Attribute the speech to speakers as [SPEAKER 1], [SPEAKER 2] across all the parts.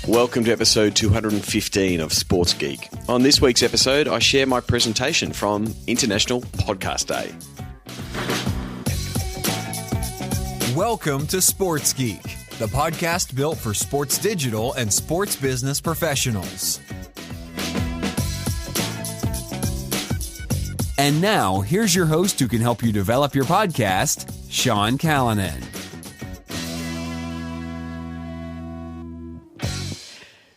[SPEAKER 1] Welcome to episode 215 of Sports Geek. On this week's episode, I share my presentation from International Podcast Day.
[SPEAKER 2] Welcome to Sports Geek, the podcast built for sports digital and sports business professionals. And now, here's your host who can help you develop your podcast, Sean Callanan.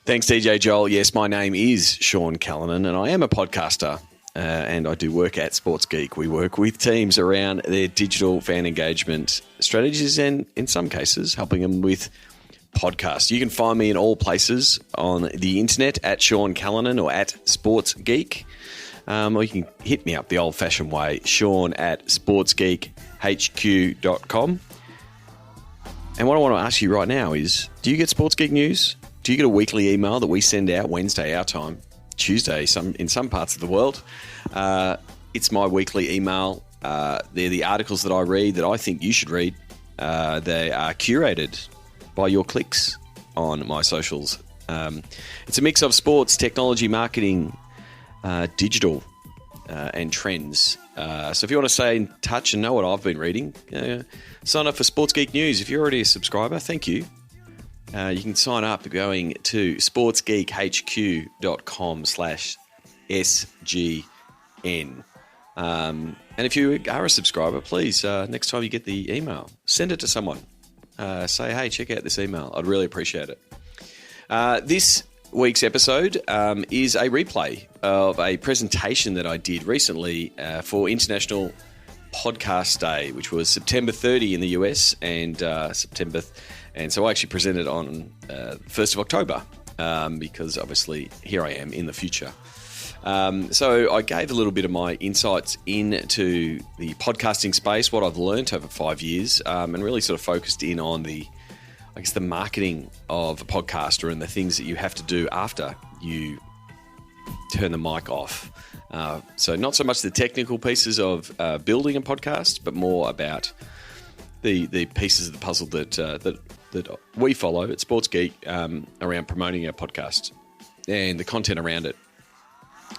[SPEAKER 1] Thanks, DJ Joel. Yes, my name is Sean Callanan, and I am a podcaster, and I do work at Sports Geek. We work with teams around their digital fan engagement strategies and, in some cases, helping them with podcasts. You can find me in all places on the internet at Sean Callanan or at Sports Geek. Or you can hit me up the old-fashioned way, Sean at sportsgeekhq.com. And what I want to ask you right now is, do you get Sports Geek news? Do you get a weekly email that we send out Wednesday our time, Tuesday in some parts of the world? It's my weekly email. They're the articles that I read that I think you should read. They are curated by your clicks on my socials. It's a mix of sports, technology, marketing, digital, and trends. So if you want to stay in touch and know what I've been reading, sign up for Sports Geek News. If you're already a subscriber, thank you. You can sign up going to sportsgeekhq.com/SGN. And if you are a subscriber, please, next time you get the email, send it to someone. Say, hey, check out this email. I'd really appreciate it. This week's episode is a replay of a presentation that I did recently for International Podcast Day, which was September 30 in the US and and so I actually presented on 1st of October because obviously here I am in the future. So I gave a little bit of my insights into the podcasting space, what I've learned over 5 years, and really sort of focused in on the marketing of a podcaster and the things that you have to do after you turn the mic off. So not so much the technical pieces of building a podcast, but more about the pieces of the puzzle that we follow at Sports Geek around promoting our podcast and the content around it.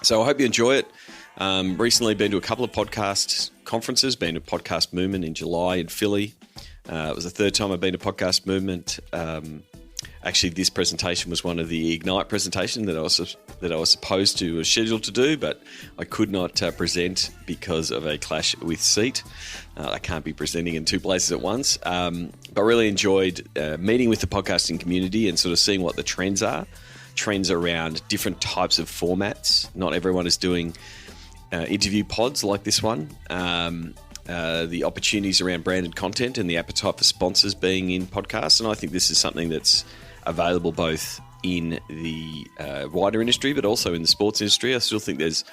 [SPEAKER 1] So I hope you enjoy it. Recently been to a couple of podcast conferences, been to Podcast Movement in July in Philly. It was the third time I've been to Podcast Movement. Actually, this presentation was one of the Ignite presentation that I was supposed to was scheduled to do, but I could not present because of a clash with seat. I can't be presenting in two places at once. But really enjoyed meeting with the podcasting community and sort of seeing what the trends are. Trends around different types of formats. Not everyone is doing interview pods like this one. The opportunities around branded content and the appetite for sponsors being in podcasts. And I think this is something that's available both in the wider industry, but also in the sports industry. I still think there's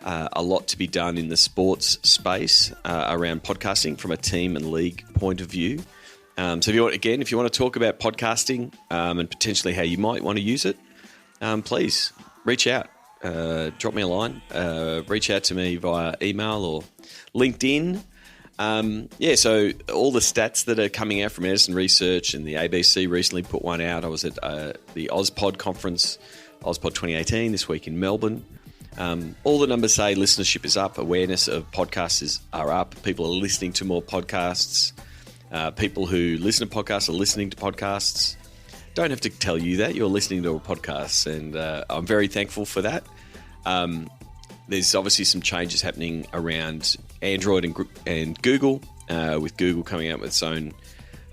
[SPEAKER 1] a lot to be done in the sports space around podcasting from a team and league point of view. So if you want to talk about podcasting and potentially how you might want to use it, please reach out, drop me a line, reach out to me via email or LinkedIn. So all the stats that are coming out from Edison Research and the ABC recently put one out. I was at the AusPod conference, AusPod 2018 this week in Melbourne. All the numbers say listenership is up, awareness of podcasts are up, people are listening to more podcasts, people who listen to podcasts are listening to podcasts. Don't have to tell you that, you're listening to a podcast, and I'm very thankful for that. There's obviously some changes happening around Android and Google, with Google coming out with its own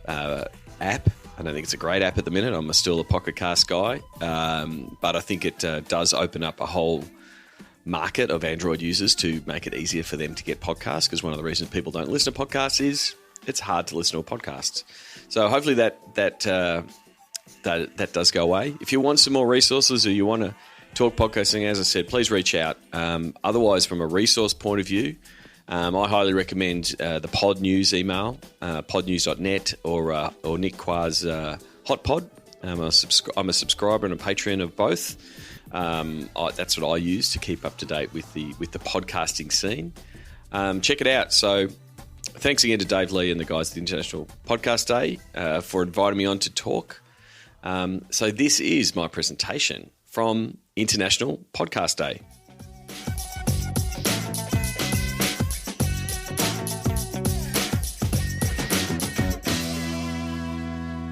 [SPEAKER 1] app. I don't think it's a great app at the minute. I'm still a Pocket Cast guy, but I think it does open up a whole market of Android users to make it easier for them to get podcasts, because one of the reasons people don't listen to podcasts is it's hard to listen to a podcast. So hopefully that does go away. If you want some more resources or you want to talk podcasting, as I said, please reach out. Otherwise, from a resource point of view, I highly recommend the Pod News email, podnews.net, or Nick Qua's Hot Pod. I'm a subscriber and a patron of both. That's what I use to keep up to date with the podcasting scene. Check it out. So thanks again to Dave Lee and the guys at the International Podcast Day for inviting me on to talk. So this is my presentation from International Podcast Day.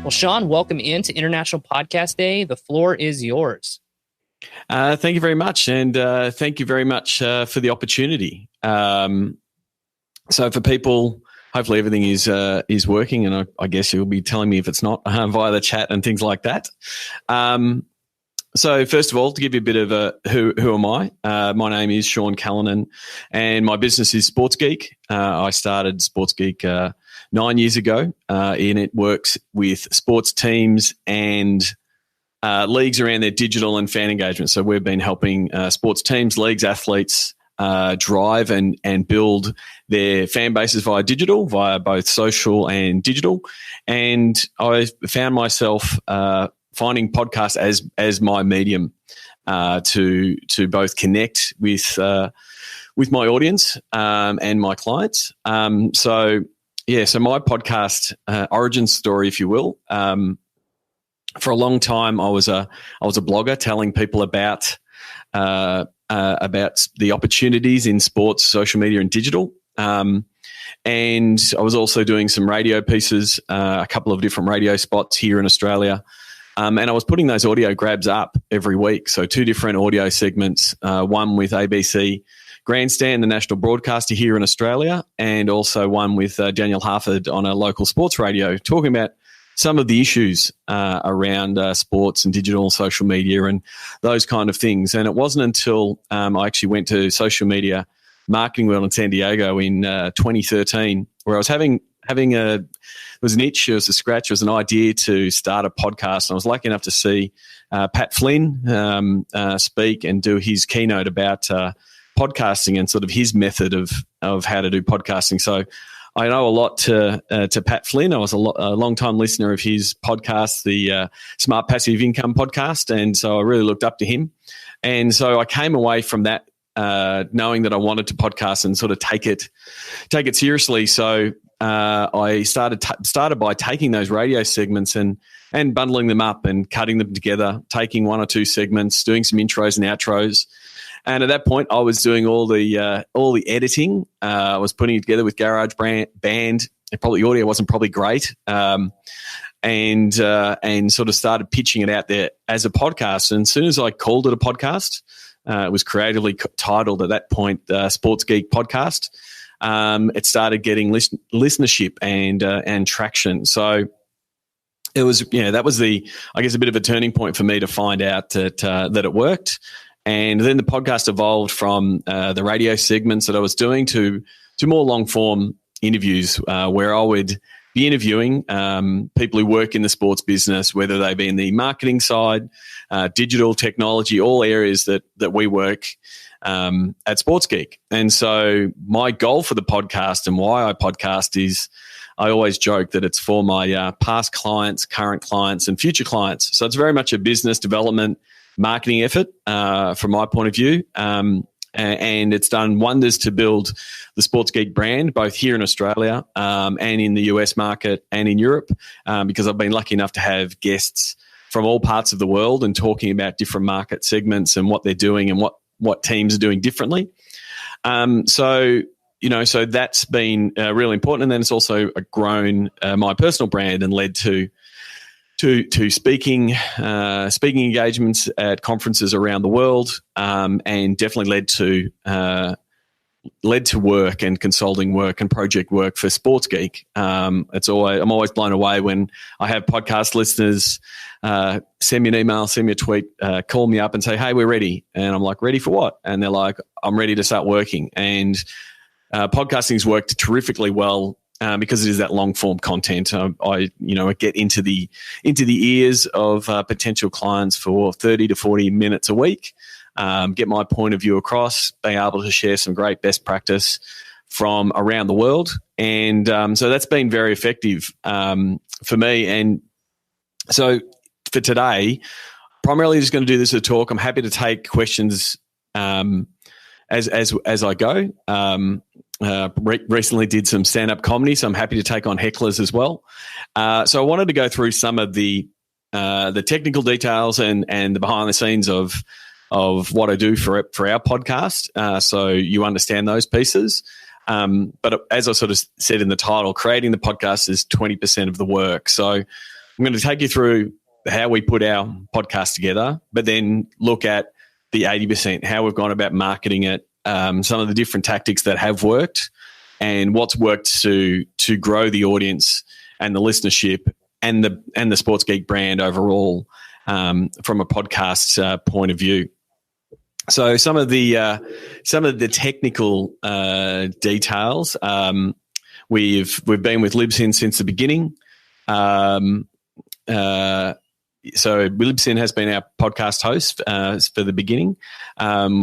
[SPEAKER 3] Well, Sean, welcome into International Podcast Day. The floor is yours.
[SPEAKER 1] Thank you very much, and thank you very much for the opportunity. So for people, hopefully everything is working, and I guess you'll be telling me if it's not via the chat and things like that. So first of all, to give you a bit of a who am I? My name is Sean Callanan, and my business is Sports Geek. I started Sports Geek 9 years ago, and it works with sports teams and leagues around their digital and fan engagement. So we've been helping sports teams, leagues, athletes drive and build their fan bases via both social and digital. And I found myself finding podcasts as my medium to both connect with my audience and my clients. So my podcast origin story, if you will. For a long time, I was a blogger telling people about the opportunities in sports, social media, and digital. And I was also doing some radio pieces, a couple of different radio spots here in Australia. And I was putting those audio grabs up every week. So 2 different audio segments, one with ABC Grandstand, the national broadcaster here in Australia, and also one with Daniel Harford on a local sports radio, talking about some of the issues around sports and digital social media and those kind of things. And it wasn't until I actually went to Social Media Marketing World in San Diego in 2013 where I was having it was an itch, it was a scratch, it was an idea to start a podcast. And I was lucky enough to see Pat Flynn speak and do his keynote about podcasting and sort of his method of how to do podcasting. So I know a lot to Pat Flynn. I was a long-time listener of his podcast, the Smart Passive Income podcast, and so I really looked up to him. And so I came away from that knowing that I wanted to podcast and sort of take it seriously. So I started by taking those radio segments and bundling them up and cutting them together, taking 1 or 2 segments, doing some intros and outros. And at that point, I was doing all the editing. I was putting it together with GarageBand. The audio wasn't probably great, and sort of started pitching it out there as a podcast. And as soon as I called it a podcast, it was creatively titled at that point Sports Geek Podcast. It started getting listenership and traction. So it was that was a bit of a turning point for me to find out that it worked. And then the podcast evolved from the radio segments that I was doing to more long-form interviews where I would be interviewing people who work in the sports business, whether they be in the marketing side, digital technology, all areas that we work at Sports Geek. And so my goal for the podcast and why I podcast is I always joke that it's for my past clients, current clients, and future clients. So it's very much a business development marketing effort from my point of view. And it's done wonders to build the Sports Geek brand, both here in Australia and in the US market and in Europe, because I've been lucky enough to have guests from all parts of the world and talking about different market segments and what they're doing and what teams are doing differently. So that's been really important. And then it's also grown my personal brand and led to speaking engagements at conferences around the world, and definitely led to work and consulting work and project work for Sports Geek. I'm always blown away when I have podcast listeners send me an email, send me a tweet, call me up and say, "Hey, we're ready," and I'm like, "Ready for what?" And they're like, "I'm ready to start working." And podcasting's worked terrifically well. Because it is that long form content, I get into the ears of potential clients for 30 to 40 minutes a week, get my point of view across, being able to share some great best practice from around the world, and so that's been very effective for me. And so for today, primarily just going to do this as a talk. I'm happy to take questions as I go. Recently did some stand-up comedy, so I'm happy to take on hecklers as well. So I wanted to go through some of the the technical details and the behind the scenes of what I do for our podcast. So you understand those pieces. But as I sort of said in the title, creating the podcast is 20% of the work. So I'm going to take you through how we put our podcast together, but then look at the 80%, how we've gone about marketing it, some of the different tactics that have worked, and what's worked to grow the audience and the listenership and the Sports Geek brand overall from a podcast point of view. So some of the technical details, we've been with Libsyn since the beginning. So Libsyn has been our podcast host for the beginning.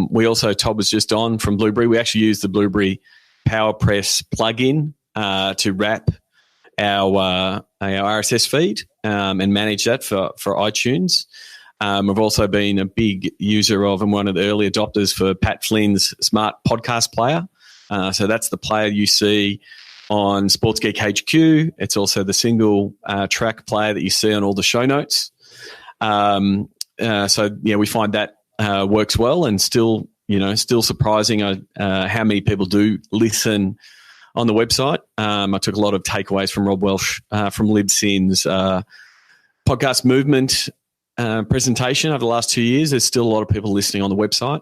[SPEAKER 1] We also, Todd was just on from Blueberry. We actually use the Blueberry PowerPress plugin to wrap our RSS feed and manage that for iTunes. We've also been a big user of and one of the early adopters for Pat Flynn's Smart Podcast Player. So that's the player you see on Sports Geek HQ. It's also the single track player that you see on all the show notes. We find that works well, and still surprising how many people do listen on the website. I took a lot of takeaways from Rob Welsh from Libsyn's podcast movement presentation over the last 2 years. There's still a lot of people listening on the website,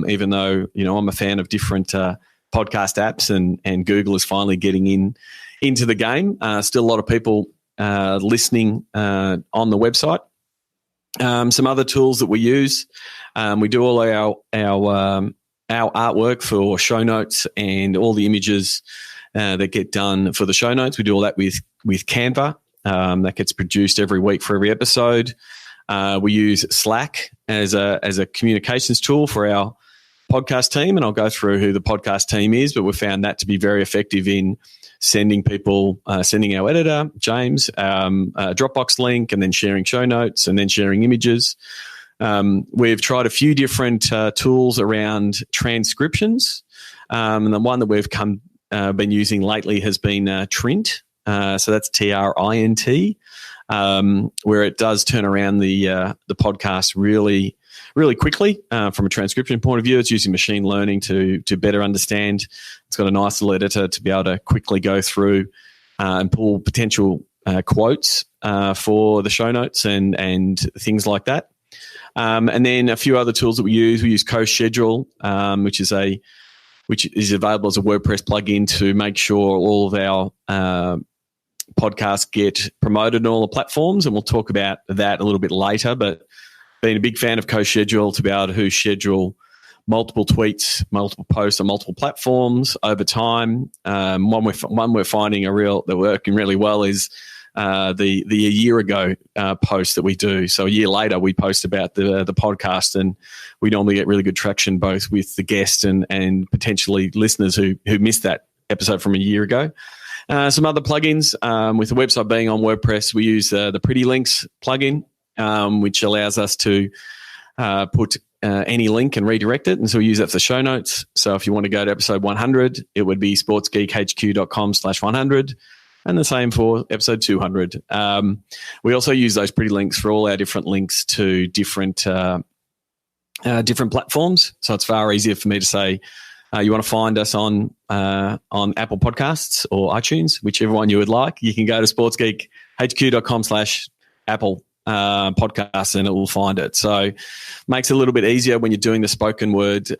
[SPEAKER 1] even though I'm a fan of different podcast apps, and Google is finally getting into the game. Still a lot of people listening on the website. Some other tools that we use, we do all our artwork for show notes and all the images that get done for the show notes. We do all that with Canva. That gets produced every week for every episode. We use Slack as a communications tool for our podcast team, and I'll go through who the podcast team is, but we found that to be very effective in sending our editor, James, a Dropbox link, and then sharing show notes, and then sharing images. We've tried a few different tools around transcriptions, and the one that we've been using lately has been Trint. So that's TRINT, where it does turn around the podcast really, really quickly from a transcription point of view. It's using machine learning to better understand. It's got a nice little editor to be able to quickly go through and pull potential quotes for the show notes and things like that. And then a few other tools that we use. We use CoSchedule, which is available as a WordPress plugin to make sure all of our podcasts get promoted on all the platforms, and we'll talk about that a little bit later. But been a big fan of CoSchedule to be able to schedule multiple tweets, multiple posts on multiple platforms over time. One we're finding that working really well is the a year ago post that we do. So a year later, we post about the podcast, and we normally get really good traction both with the guests and potentially listeners who missed that episode from a year ago. Some other plugins, with the website being on WordPress, we use the Pretty Links plugin, which allows us to put any link and redirect it. And so we use that for the show notes. So if you want to go to episode 100, it would be sportsgeekhq.com/100. And the same for episode 200. We also use those Pretty Links for all our different links to different platforms. So it's far easier for me to say, you want to find us on Apple Podcasts or iTunes, whichever one you would like. You can go to sportsgeekhq.com/Apple podcasts, and it will find it. So makes it a little bit easier when you're doing the spoken word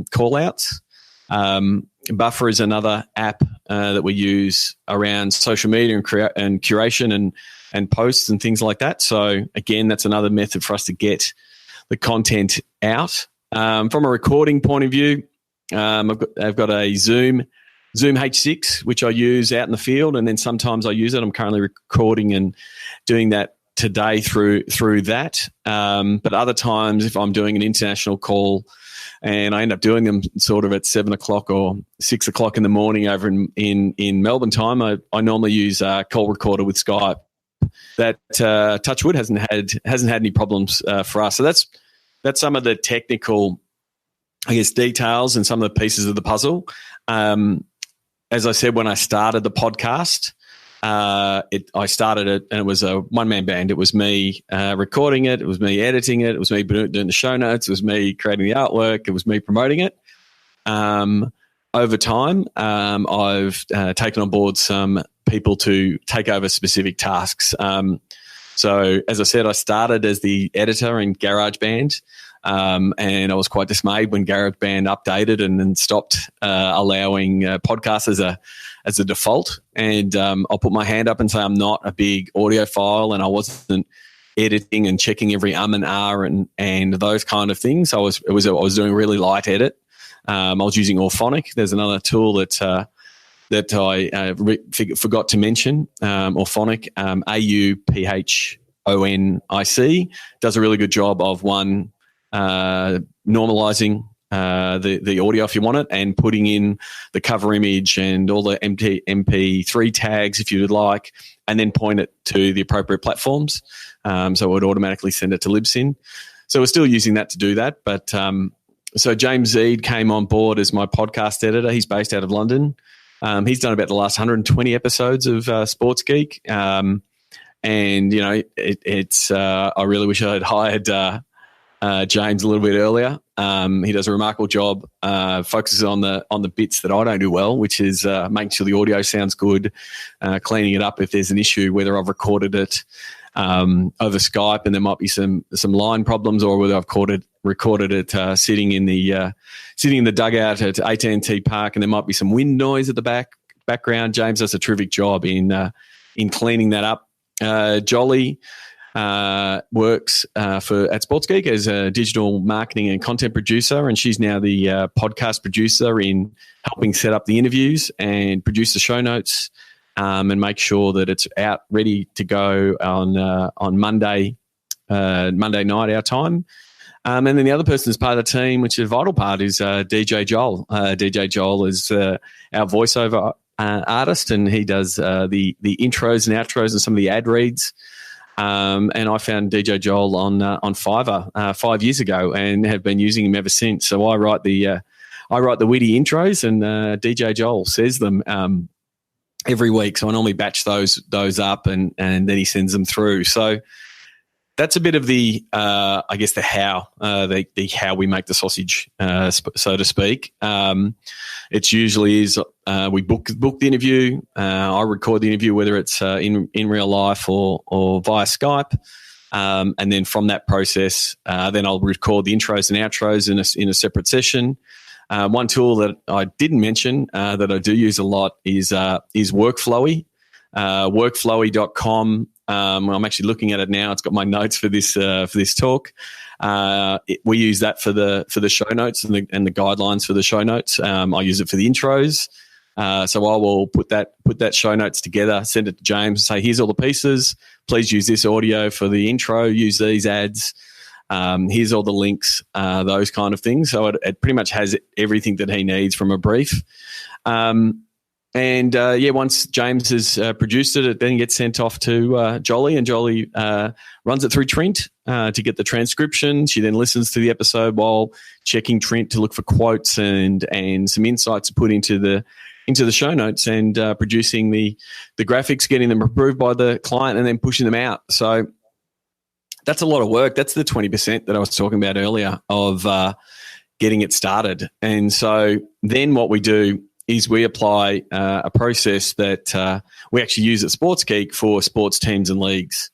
[SPEAKER 1] call outs. Buffer is another app that we use around social media and curation and posts and things like that. So again, that's another method for us to get the content out. From a recording point of view, I've got a Zoom H6, which I use out in the field, and then sometimes I use it. I'm currently recording and doing that today through that. But other times, if I'm doing an international call and I end up doing them sort of at 7 o'clock or 6 o'clock in the morning over in Melbourne time, I normally use a call recorder with Skype. That touch wood hasn't had any problems for us. So that's some of the technical, I guess, details and some of the pieces of the puzzle. As I said when I started the podcast, I started it, and it was a one-man band. It was me recording it. It was me editing it. It was me doing the show notes. It was me creating the artwork. It was me promoting it. Over time, I've taken on board some people to take over specific tasks. So, as I said, I started as the editor in GarageBand, and I was quite dismayed when GarageBand updated and stopped allowing podcasts as a default. And I'll put my hand up and say I'm not a big audiophile, and I wasn't editing and checking every and R and those kind of things. I was doing really light edit. I was using Auphonic. There's another tool that I forgot to mention. Auphonic, AUPHONIC, does a really good job of normalizing the audio if you want it, and putting in the cover image and all the MP3 tags if you would like, and then point it to the appropriate platforms. So it would automatically send it to Libsyn. So we're still using that to do that. But so James Eade came on board as my podcast editor. He's based out of London. He's done about the last 120 episodes of Sports Geek. And, you know, it's I really wish I had hired James a little bit earlier. He does a remarkable job, focuses on the bits that I don't do well, which is making sure the audio sounds good, cleaning it up if there's an issue, whether I've recorded it over Skype and there might be some line problems, or whether I've recorded it sitting in the dugout at AT&T Park and there might be some wind noise at the background. James does a terrific job in cleaning that up. Jolly works at SportsGeek as a digital marketing and content producer, and she's now the podcast producer in helping set up the interviews and produce the show notes, and make sure that it's out ready to go on Monday night our time. And then the other person is part of the team, which is a vital part, is DJ Joel. DJ Joel is our voiceover artist, and he does the intros and outros and some of the ad reads. And I found DJ Joel on Fiverr 5 years ago, and have been using him ever since. So I write the witty intros, and DJ Joel says them every week. So I normally batch those up, and then he sends them through. So that's a bit of the I guess the how how we make the sausage, so to speak. It usually is we book the interview. I record the interview, whether it's in real life or via Skype, and then from that process, then I'll record the intros and outros in a separate session. One tool that I didn't mention that I do use a lot is Workflowy. Workflowy.com. I'm actually looking at it now. It's got my notes for this talk. We use that for the show notes and the guidelines for the show notes. I use it for the intros. So I will put that show notes together, send it to James, and say, here's all the pieces. Please use this audio for the intro. Use these ads. Here's all the links. Those kind of things. So it pretty much has everything that he needs from a brief. Once James has produced it then gets sent off to Jolly, and Jolly runs it through Trent to get the transcription. She then listens to the episode while checking Trent to look for quotes and some insights to put into the show notes, and producing the graphics, getting them approved by the client, and then pushing them out. So that's a lot of work. That's the 20% that I was talking about earlier of getting it started. And so then what we do is we apply a process that we actually use at SportsGeek for sports teams and leagues.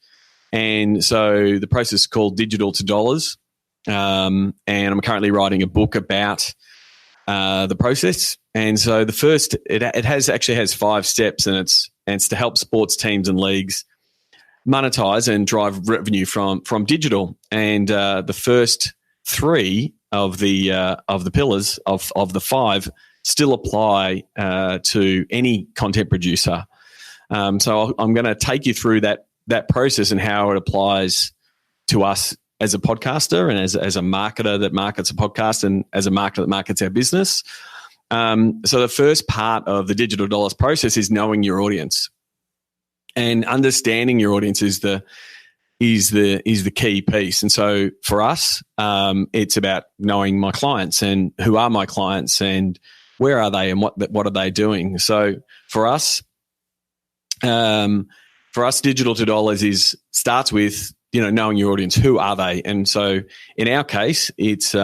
[SPEAKER 1] And so the process is called Digital to Dollars. And I'm currently writing a book about the process. And so the first, it actually has 5 steps, and it's to help sports teams and leagues monetize and drive revenue from digital. And the first 3 of the pillars of the 5 still apply to any content producer. So I'm going to take you through that process and how it applies to us as a podcaster, and as a marketer that markets a podcast, and as a marketer that markets our business. So the first part of the Digital Dollars process is knowing your audience, and understanding your audience is the key piece. And so for us, it's about knowing my clients, and who are my clients, and where are they, and what are they doing. So for us, For us, digital to dollars starts with, knowing your audience. Who are they? And so in our case, it's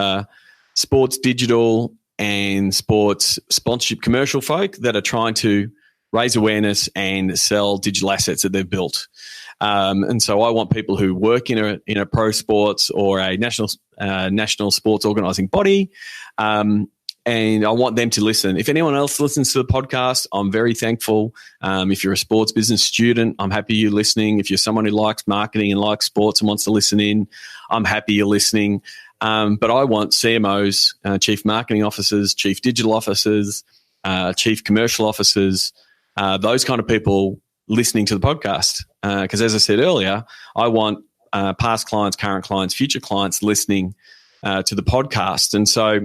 [SPEAKER 1] sports digital and sports sponsorship commercial folk that are trying to raise awareness and sell digital assets that they've built. And so I want people who work in a pro sports or a national sports organising body, and I want them to listen. If anyone else listens to the podcast, I'm very thankful. If you're a sports business student, I'm happy you're listening. If you're someone who likes marketing and likes sports and wants to listen in, I'm happy you're listening. But I want CMOs, chief marketing officers, chief digital officers, chief commercial officers, those kind of people listening to the podcast. Because as I said earlier, I want past clients, current clients, future clients listening to the podcast. And so,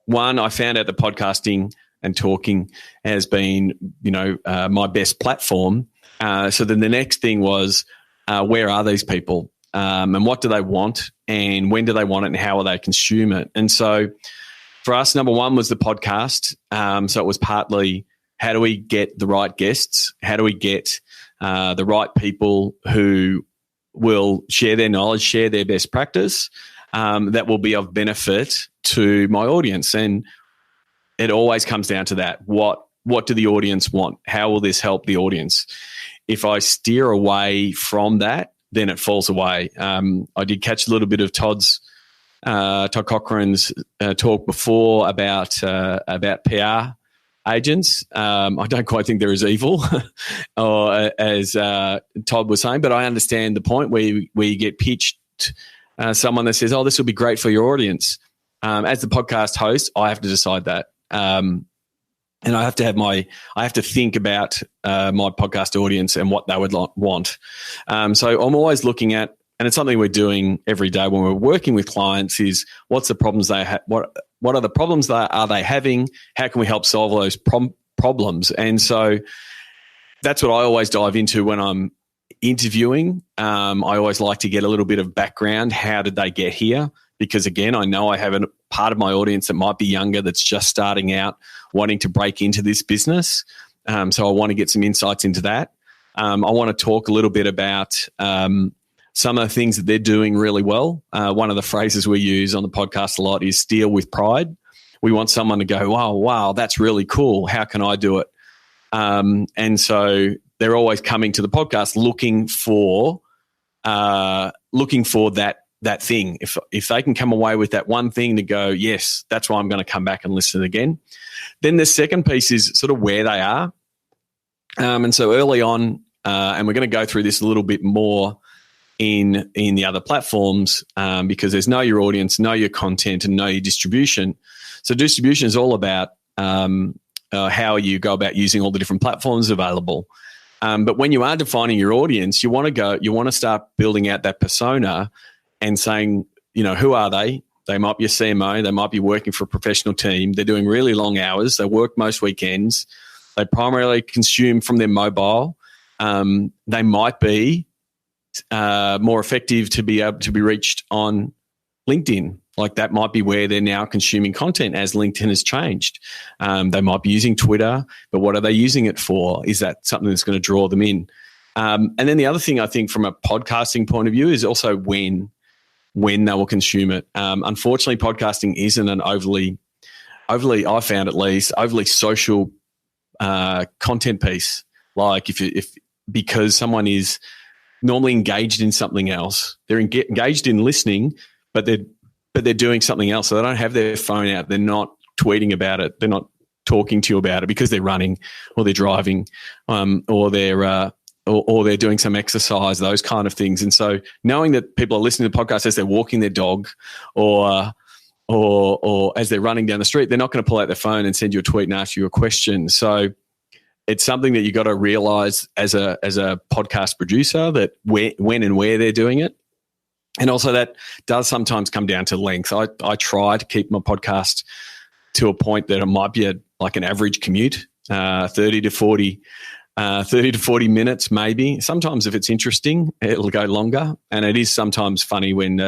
[SPEAKER 1] one, I found out that podcasting and talking has been, my best platform. So then the next thing was, where are these people? And what do they want? And when do they want it? And how will they consume it? And so for us, number one was the podcast. So it was partly, how do we get the right guests? How do we get the right people who will share their knowledge, share their best practice that will be of benefit to my audience? And it always comes down to that. What do the audience want? How will this help the audience? If I steer away from that, then it falls away. I did catch a little bit of Todd Cochrane's talk before about PR agents. I don't quite think they're as evil or as Todd was saying, but I understand the point where you get pitched someone that says, "Oh, this will be great for your audience." As the podcast host, I have to decide that, and I have to think about my podcast audience and what they would want. So I'm always looking at, and it's something we're doing every day when we're working with clients, is what's the problems they have? What are the problems are they having? How can we help solve those problems? And so that's what I always dive into when I'm interviewing. I always like to get a little bit of background. How did they get here? Because again, I know I have a part of my audience that might be younger, that's just starting out, wanting to break into this business. So I want to get some insights into that. I want to talk a little bit about some of the things that they're doing really well. One of the phrases we use on the podcast a lot is steal with pride. We want someone to go, "Oh, wow, that's really cool. How can I do it?" And so they're always coming to the podcast looking for that thing. If they can come away with that one thing to go, "Yes, that's why I'm going to come back and listen again." Then the second piece is sort of where they are. And so early on, and we're going to go through this a little bit more in the other platforms, because there's know your audience, know your content, and know your distribution. So distribution is all about how you go about using all the different platforms available. But when you are defining your audience, you want to start building out that persona and saying, who are they? They might be a CMO. They might be working for a professional team. They're doing really long hours. They work most weekends. They primarily consume from their mobile. They might be more effective to be able to be reached on LinkedIn. Like that might be where they're now consuming content as LinkedIn has changed. They might be using Twitter, but what are they using it for? Is that something that's going to draw them in? And then the other thing I think from a podcasting point of view is also when they will consume it. Unfortunately, podcasting isn't an overly, I found at least, overly social content piece. Like because someone is normally engaged in something else, they're engaged in listening, but they're doing something else. So they don't have their phone out. They're not tweeting about it. They're not talking to you about it because they're running or they're driving, or they're doing some exercise, those kind of things. And so knowing that people are listening to the podcast as they're walking their dog or as they're running down the street, they're not going to pull out their phone and send you a tweet and ask you a question. So it's something that you got to realize as a podcast producer, that when and where they're doing it. And also that does sometimes come down to length. I try to keep my podcast to a point that it might be like an average commute, 30 to 40 minutes maybe. Sometimes if it's interesting, it'll go longer. And it is sometimes funny when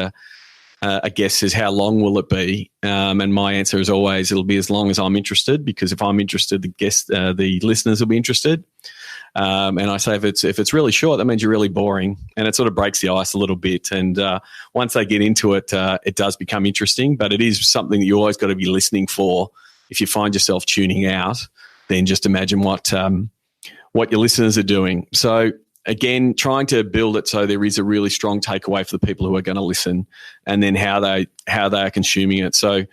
[SPEAKER 1] a guest says, "How long will it be?" And my answer is always, it'll be as long as I'm interested, because if I'm interested, the listeners will be interested. And I say if it's really short, that means you're really boring, and it sort of breaks the ice a little bit. And once they get into it, it does become interesting. But it is something that you always got to be listening for. If you find yourself tuning out, then just imagine what your listeners are doing. So again, trying to build it so there is a really strong takeaway for the people who are going to listen, and then how they are consuming it. So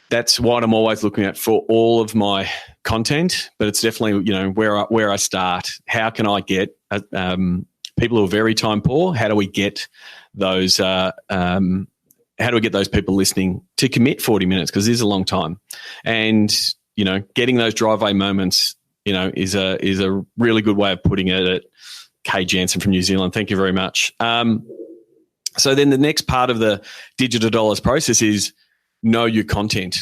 [SPEAKER 1] that's what I'm always looking at for all of my content, but it's definitely, where I start. How can I get people who are very time poor? How do we get those? How do we get those people listening to commit 40 minutes? Because it is a long time, and getting those drive-away moments, is a really good way of putting it. At Kay Jansen from New Zealand, thank you very much. So then the next part of the Digital Dollars process is know your content.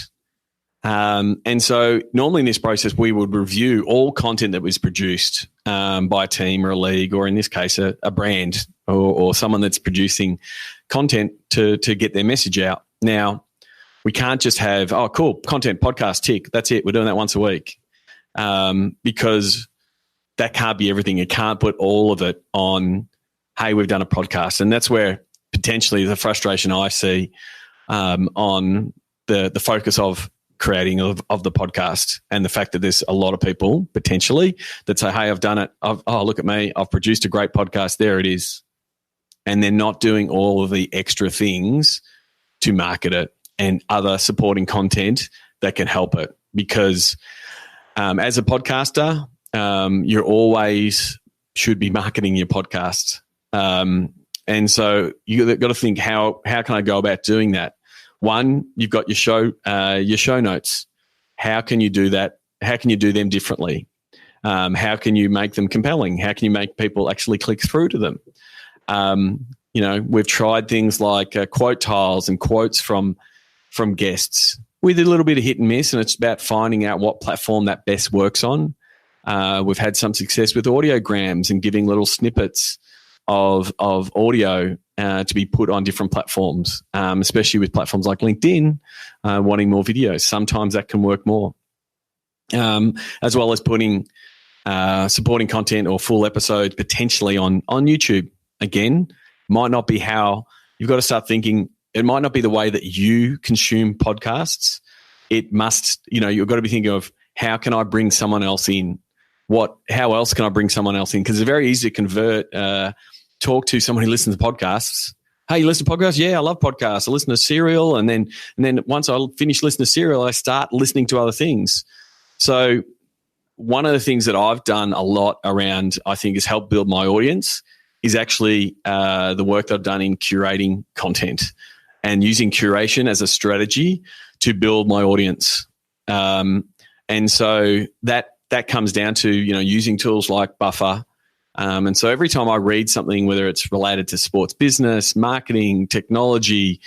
[SPEAKER 1] And so normally in this process, we would review all content that was produced by a team or a league, or in this case, a brand or someone that's producing content to get their message out. Now, we can't just have, oh, cool, content, podcast, tick, that's it. We're doing that once a week, because that can't be everything. You can't put all of it on, hey, we've done a podcast. And that's where potentially the frustration I see on the focus of creating of the podcast, and the fact that there's a lot of people potentially that say, hey, I've done it. Oh, look at me. I've produced a great podcast. There it is. And they're not doing all of the extra things to market it and other supporting content that can help it. Because as a podcaster, you're always should be marketing your podcast. And so you've got to think, how can I go about doing that? One, you've got your show notes. How can you do that? How can you do them differently? How can you make them compelling? How can you make people actually click through to them? We've tried things like quote tiles and quotes from guests with a little bit of hit and miss, and it's about finding out what platform that best works on. We've had some success with audiograms and giving little snippets of audio to be put on different platforms, especially with platforms like LinkedIn, wanting more videos. Sometimes that can work more, as well as putting supporting content or full episodes potentially on YouTube. Again, might not be how you've got to start thinking. It might not be the way that you consume podcasts. It must, you've got to be thinking of, how can I bring someone else in? How else can I bring someone else in? Because it's very easy to convert, talk to someone who listens to podcasts. Hey, you listen to podcasts? Yeah, I love podcasts. I listen to Serial, and then once I finish listening to Serial, I start listening to other things. So one of the things that I've done a lot around, I think, has helped build my audience is actually the work that I've done in curating content and using curation as a strategy to build my audience. And so that comes down to, using tools like Buffer. And so every time I read something, whether it's related to sports business, marketing, technology,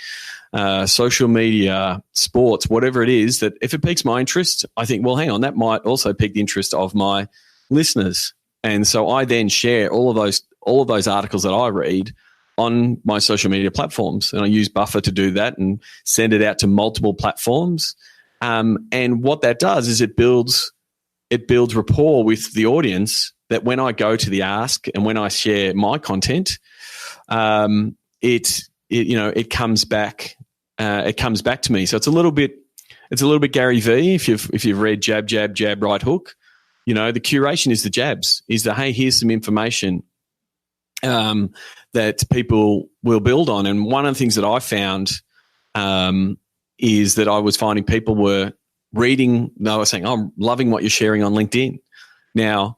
[SPEAKER 1] social media, sports, whatever it is, that if it piques my interest, I think, well, hang on, that might also pique the interest of my listeners. And so I then share all of those articles that I read on my social media platforms, and I use Buffer to do that and send it out to multiple platforms. And what that does is it builds rapport with the audience, that when I go to the Ask and when I share my content, it comes back. It comes back to me. So it's a little bit Gary Vee. If you've read Jab, Jab, Jab, Right Hook, the curation is the jabs. Is the, hey, here's some information that people will build on. And one of the things that I found is that I was finding people were reading. They were saying, oh, I'm loving what you're sharing on LinkedIn. Now,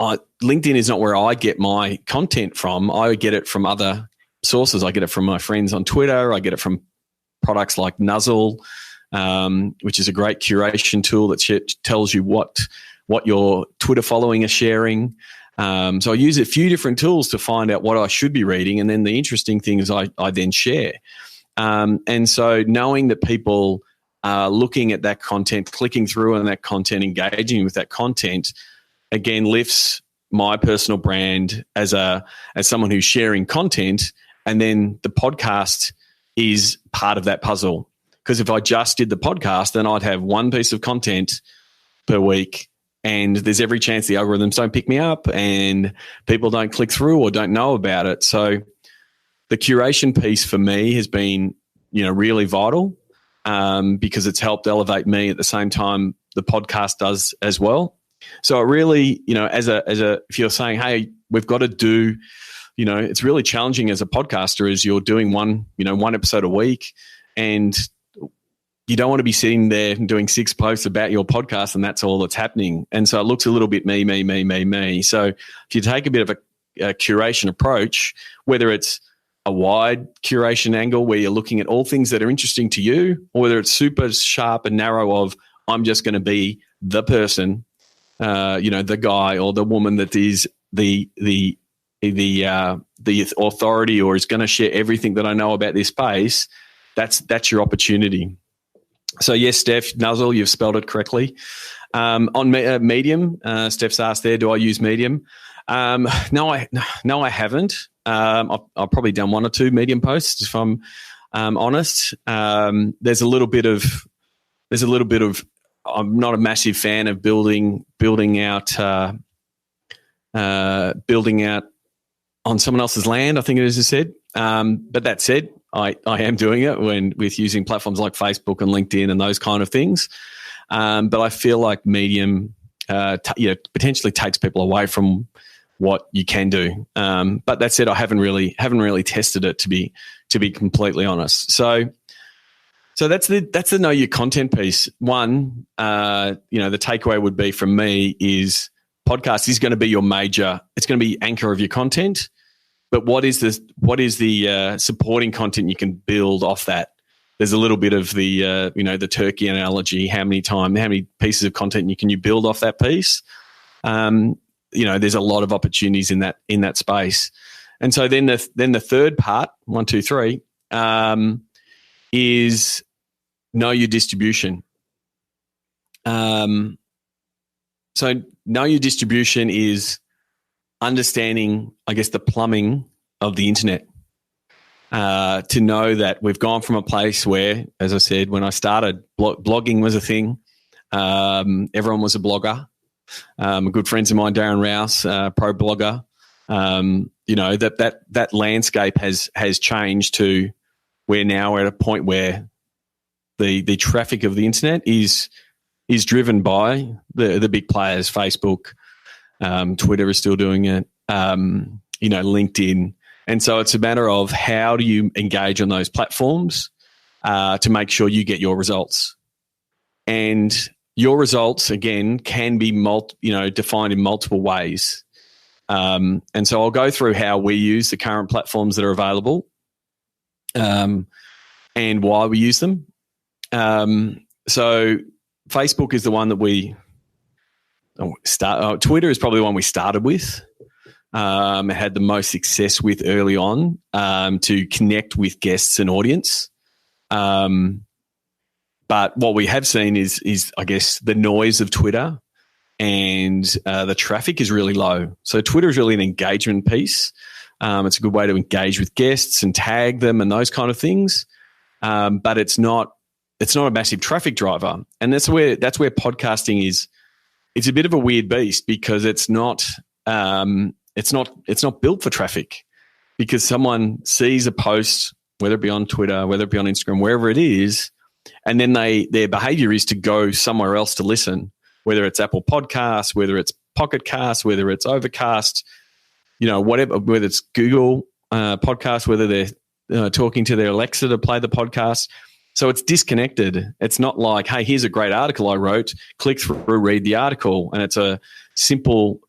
[SPEAKER 1] LinkedIn is not where I get my content from. I get it from other sources. I get it from my friends on Twitter. I get it from products like Nuzzle, which is a great curation tool that tells you what your Twitter following are sharing. So I use a few different tools to find out what I should be reading, and then the interesting thing is I then share. And so knowing that people are looking at that content, clicking through on that content, engaging with that content, again lifts my personal brand as someone who's sharing content, and then the podcast is part of that puzzle. Because if I just did the podcast, then I'd have one piece of content per week, and there's every chance the algorithms don't pick me up and people don't click through or don't know about it. So the curation piece for me has been, really vital because it's helped elevate me at the same time the podcast does as well. So it really, if you're saying, hey, we've got to do, it's really challenging as a podcaster as you're doing one episode a week, and you don't want to be sitting there and doing 6 posts about your podcast and that's all that's happening. And so it looks a little bit me. So if you take a bit of a curation approach, whether it's a wide curation angle where you're looking at all things that are interesting to you, or whether it's super sharp and narrow of I'm just going to be the person, the guy or the woman that is the authority or is going to share everything that I know about this space, that's your opportunity. So yes, Steph Nuzzle, you've spelled it correctly. On Medium, Steph's asked there, do I use Medium? No, I haven't. I've probably done 1 or 2 Medium posts, if I'm honest. There's a little bit of. I'm not a massive fan of building out on someone else's land, I think it is said. But that said, I am doing it with using platforms like Facebook and LinkedIn and those kind of things. But I feel like Medium potentially takes people away from what you can do. But that said, I haven't really tested it to be completely honest. So that's the know your content piece. One, the takeaway would be from me is podcast is going to be your major. It's going to be anchor of your content. But what is the supporting content you can build off that? There's a little bit of the turkey analogy. How many pieces of content can you build off that piece? There's a lot of opportunities in that space. And so then the third part, 1, 2, 3, is know your distribution. So know your distribution is understanding, I guess, the plumbing of the internet. To know that we've gone from a place where, as I said, when I started, blogging was a thing. Everyone was a blogger. Good friends of mine, Darren Rouse, pro blogger. That landscape has changed to where now we're at a point where the traffic of the internet is driven by the big players. Facebook, Twitter is still doing it. LinkedIn. And so it's a matter of how do you engage on those platforms to make sure you get your results. And your results, again, can be defined in multiple ways. And so I'll go through how we use the current platforms that are available and why we use them. So Facebook is the one that we start. Twitter is probably the one we started with. Had the most success with early on to connect with guests and audience. But what we have seen is I guess the noise of Twitter and the traffic is really low. So Twitter is really an engagement piece. It's a good way to engage with guests and tag them and those kind of things. But it's not a massive traffic driver. And that's where podcasting is. It's a bit of a weird beast because it's not built for traffic, because someone sees a post, whether it be on Twitter, whether it be on Instagram, wherever it is, and then their behavior is to go somewhere else to listen, whether it's Apple Podcasts, whether it's Pocket Casts, whether it's Overcast, whatever, whether it's Google Podcasts, whether they're talking to their Alexa to play the podcast. So it's disconnected. It's not like, hey, here's a great article I wrote, click through, read the article, and it's a simple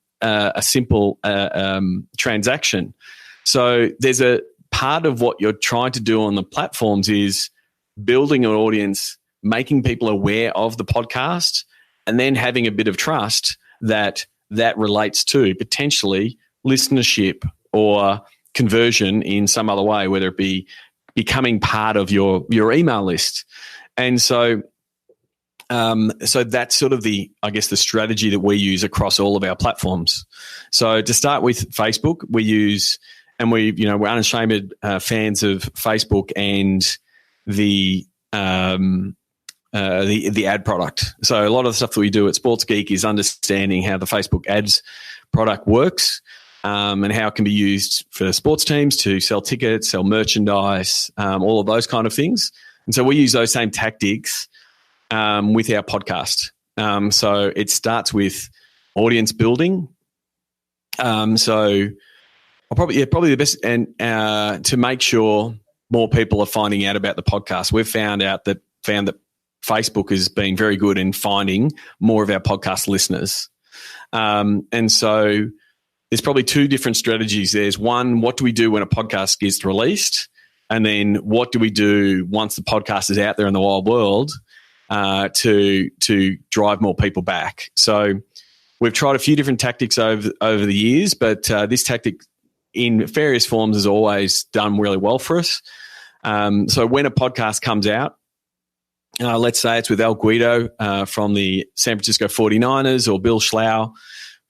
[SPEAKER 1] transaction. So there's a part of what you're trying to do on the platforms is building an audience, making people aware of the podcast, and then having a bit of trust that relates to potentially listenership or conversion in some other way, whether it be becoming part of your email list. And so that's sort of the strategy that we use across all of our platforms. So to start with Facebook, we're unashamed fans of Facebook and the
[SPEAKER 4] the ad product. So a lot of the stuff that we do at Sports Geek is understanding how the Facebook ads product works, and how it can be used for sports teams to sell tickets, sell merchandise, all of those kind of things. And so we use those same tactics with our podcast. So it starts with audience building. So probably the best, and to make sure more people are finding out about the podcast, we've found that Facebook has been very good in finding more of our podcast listeners. And so there's probably two different strategies. There's one, what do we do when a podcast gets released? And then what do we do once the podcast is out there in the wild world to drive more people back? So we've tried a few different tactics over the years, but this tactic in various forms has always done really well for us. So when a podcast comes out, let's say it's with Al Guido from the San Francisco 49ers or Bill Schlau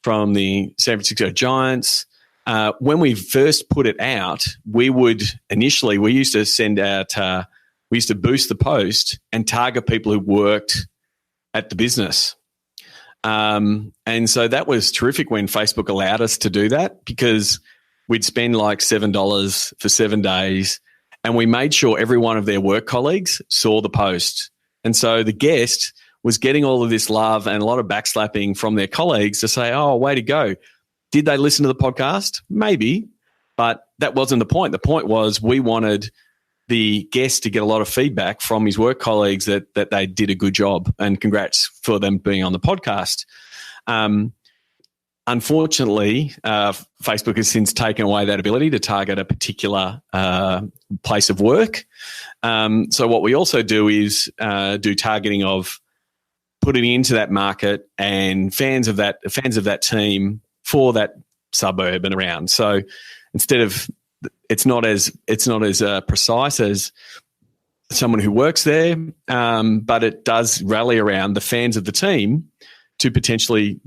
[SPEAKER 4] from the San Francisco Giants. When we first put it out, we used to send out, we used to boost the post and target people who worked at the business. And so that was terrific when Facebook allowed us to do that, because we'd spend like $7 for 7 days, and we made sure every one of their work colleagues saw the post. And so the guest was getting all of this love and a lot of backslapping from their colleagues to say, oh, way to go. Did they listen to the podcast? Maybe, but that wasn't the point. The point was we wanted the guest to get a lot of feedback from his work colleagues that they did a good job, and congrats for them being on the podcast. Unfortunately, Facebook has since taken away that ability to target a particular place of work. So what we also do is do targeting of putting into that market and fans of that team for that suburb and around. So instead of, it's not as precise as someone who works there, but it does rally around the fans of the team to potentially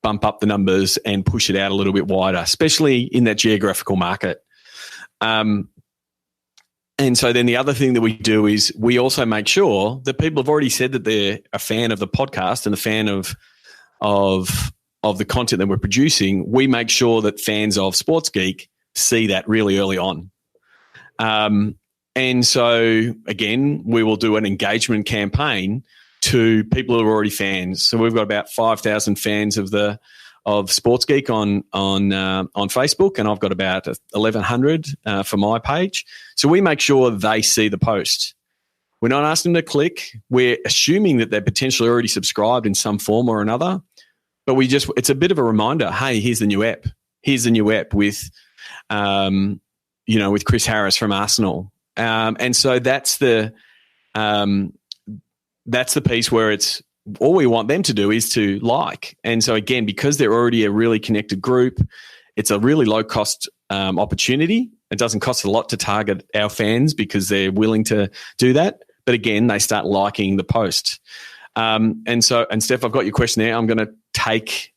[SPEAKER 4] bump up the numbers and push it out a little bit wider, especially in that geographical market. And so then the other thing that we do is we also make sure that people have already said that they're a fan of the podcast and a fan of the content that we're producing. We make sure that fans of Sports Geek see that really early on. And so, again, we will do an engagement campaign to people who are already fans. So we've got about 5,000 fans of Sports Geek on Facebook, and I've got about 1,100 for my page. So we make sure they see the post. We're not asking them to click. We're assuming that they're potentially already subscribed in some form or another. But it's a bit of a reminder. Hey, here's the new app. Here's the new app with Chris Harris from Arsenal. And so that's the piece where it's all we want them to do is to like. And so again, because they're already a really connected group, it's a really low cost opportunity. It doesn't cost a lot to target our fans because they're willing to do that. But again, they start liking the post. And Steph, I've got your question there. I'm going to take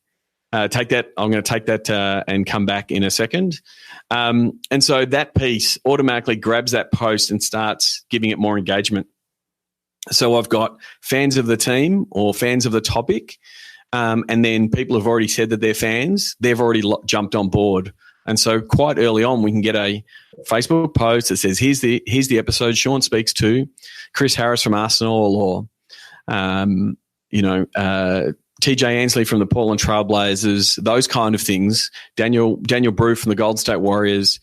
[SPEAKER 4] that. I'm going to take that and come back in a second. And so that piece automatically grabs that post and starts giving it more engagement. So I've got fans of the team or fans of the topic, and then people have already said that they're fans. They've already jumped on board. And so quite early on, we can get a Facebook post that says, here's the episode. Sean speaks to Chris Harris from Arsenal, or, TJ Ansley from the Portland Trailblazers, those kind of things. Daniel Brew from the Golden State Warriors.